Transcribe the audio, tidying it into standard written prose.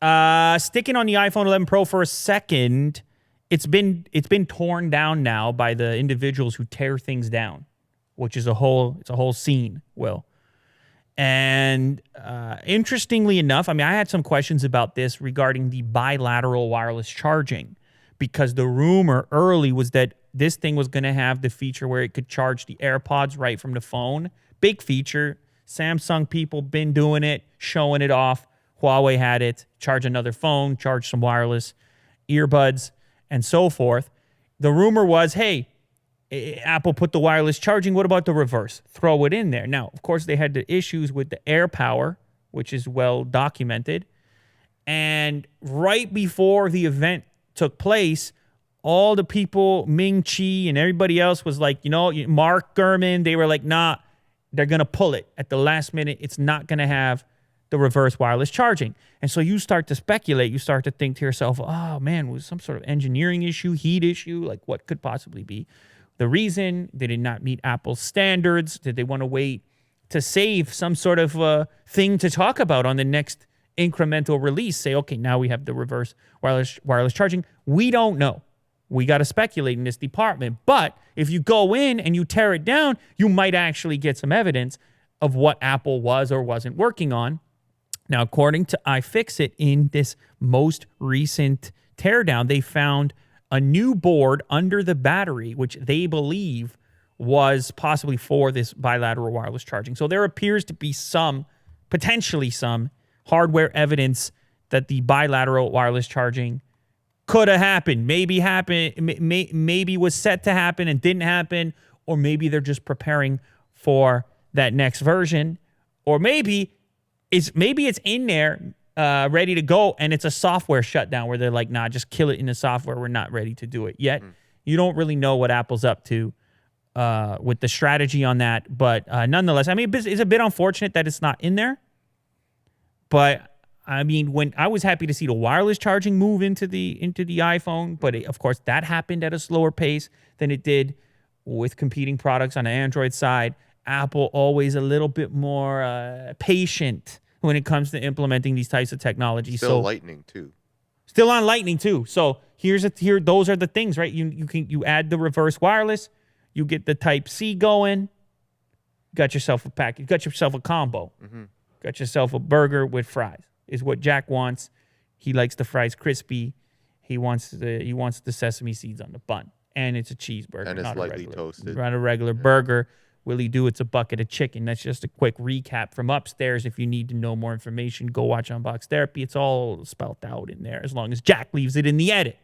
Sticking on the iPhone 11 Pro for a second, it's been torn down now by the individuals who tear things down, which is a whole scene, Will. And interestingly enough, I mean, I had some questions about this regarding the bilateral wireless charging, because the rumor early was that this thing was going to have the feature where it could charge the AirPods right from the phone. Big feature. Samsung people been doing it, showing it off. Huawei had it. Charge another phone, charge some wireless earbuds, and so forth. The rumor was, hey, Apple put the wireless charging. What about the reverse? Throw it in there. Now, of course, they had the issues with the air power, which is well documented. And right before the event took place, all the people, Ming Chi and everybody else was like, Mark Gurman, they were like, nah, they're going to pull it at the last minute. It's not going to have the reverse wireless charging. And so you start to speculate. You start to think to yourself, oh, man, was some sort of engineering issue, heat issue? Like, what could possibly be the reason? They did not meet Apple's standards. Did they want to wait to save some sort of thing to talk about on the next incremental release? Say, okay, now we have the reverse wireless charging. We don't know. We got to speculate in this department. But if you go in and you tear it down, you might actually get some evidence of what Apple was or wasn't working on. Now, according to iFixit, in this most recent teardown, they found a new board under the battery, which they believe was possibly for this bilateral wireless charging. So there appears to be potentially some hardware evidence that the bilateral wireless charging could have happened, maybe was set to happen and didn't happen, or maybe they're just preparing for that next version, or maybe it's in there ready to go, and it's a software shutdown where they're like, nah, just kill it in the software. We're not ready to do it yet. You don't really know what Apple's up to with the strategy on that, but nonetheless, I mean, it's a bit unfortunate that it's not in there, but I mean, when I was happy to see the wireless charging move into the iPhone, but of course that happened at a slower pace than it did with competing products on the Android side. Apple always a little bit more patient when it comes to implementing these types of technologies. Still Lightning too. Still on Lightning too. So those are the things, right? You add the reverse wireless, you get the Type-C going, got yourself a package, got yourself a combo, got yourself a burger with fries. Is what Jack wants. He likes the fries crispy. He wants the sesame seeds on the bun, and it's a cheeseburger, and it's not lightly toasted. Not a regular burger. Will he do? It's a bucket of chicken. That's just a quick recap from upstairs. If you need to know more information, go watch Unbox Therapy. It's all spelled out in there, as long as Jack leaves it in the edit.